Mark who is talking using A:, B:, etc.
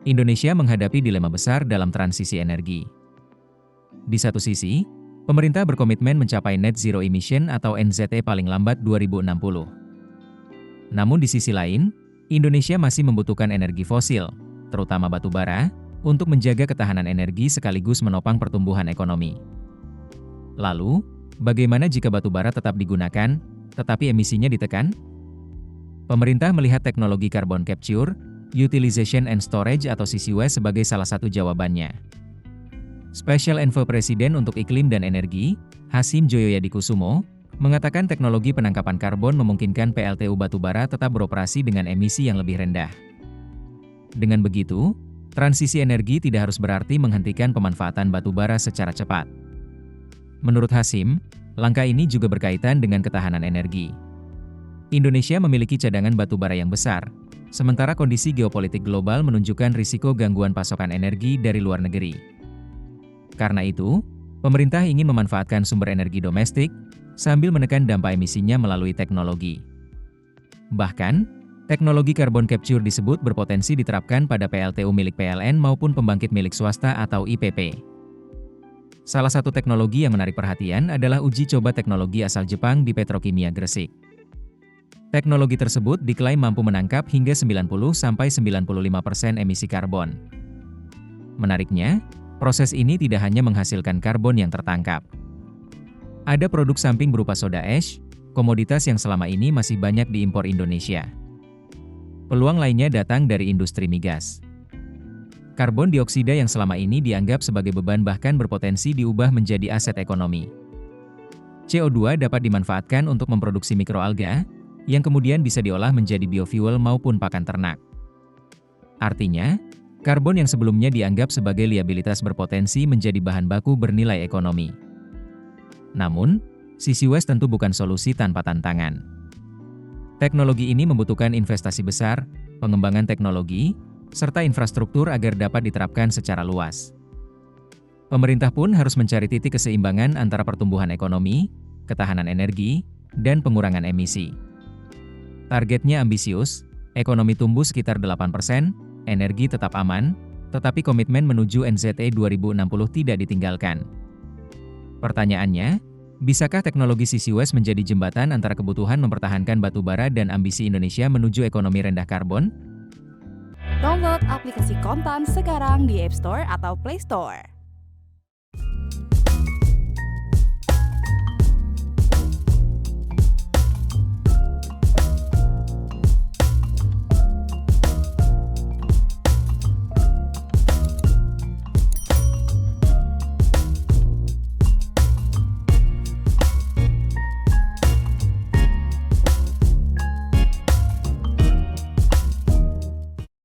A: Indonesia menghadapi dilema besar dalam transisi energi. Di satu sisi, pemerintah berkomitmen mencapai net zero emission atau NZE paling lambat 2060. Namun di sisi lain, Indonesia masih membutuhkan energi fosil, terutama batu bara, untuk menjaga ketahanan energi sekaligus menopang pertumbuhan ekonomi. Lalu, bagaimana jika batu bara tetap digunakan, tetapi emisinya ditekan? Pemerintah melihat teknologi carbon capture, utilization and storage atau CCUS sebagai salah satu jawabannya. Special Envoy Presiden untuk Iklim dan Energi, Hasim Joyoyadikusumo, mengatakan teknologi penangkapan karbon memungkinkan PLTU batubara tetap beroperasi dengan emisi yang lebih rendah. Dengan begitu, transisi energi tidak harus berarti menghentikan pemanfaatan batubara secara cepat. Menurut Hasim, langkah ini juga berkaitan dengan ketahanan energi. Indonesia memiliki cadangan batubara yang besar, sementara kondisi geopolitik global menunjukkan risiko gangguan pasokan energi dari luar negeri. Karena itu, pemerintah ingin memanfaatkan sumber energi domestik, sambil menekan dampak emisinya melalui teknologi. Bahkan, teknologi carbon capture disebut berpotensi diterapkan pada PLTU milik PLN maupun pembangkit milik swasta atau IPP. Salah satu teknologi yang menarik perhatian adalah uji coba teknologi asal Jepang di Petrokimia Gresik. Teknologi tersebut diklaim mampu menangkap hingga 90–95% emisi karbon. Menariknya, proses ini tidak hanya menghasilkan karbon yang tertangkap. Ada produk samping berupa soda ash, komoditas yang selama ini masih banyak diimpor Indonesia. Peluang lainnya datang dari industri migas. Karbon dioksida yang selama ini dianggap sebagai beban bahkan berpotensi diubah menjadi aset ekonomi. CO2 dapat dimanfaatkan untuk memproduksi mikroalga, yang kemudian bisa diolah menjadi biofuel maupun pakan ternak. Artinya, karbon yang sebelumnya dianggap sebagai liabilitas berpotensi menjadi bahan baku bernilai ekonomi. Namun, CCUS tentu bukan solusi tanpa tantangan. Teknologi ini membutuhkan investasi besar, pengembangan teknologi, serta infrastruktur agar dapat diterapkan secara luas. Pemerintah pun harus mencari titik keseimbangan antara pertumbuhan ekonomi, ketahanan energi, dan pengurangan emisi. Targetnya ambisius, ekonomi tumbuh sekitar 8%, energi tetap aman, tetapi komitmen menuju NZE 2060 tidak ditinggalkan. Pertanyaannya, bisakah teknologi CCUS menjadi jembatan antara kebutuhan mempertahankan batubara dan ambisi Indonesia menuju ekonomi rendah karbon?
B: Download aplikasi Kontan sekarang di App Store atau Play Store.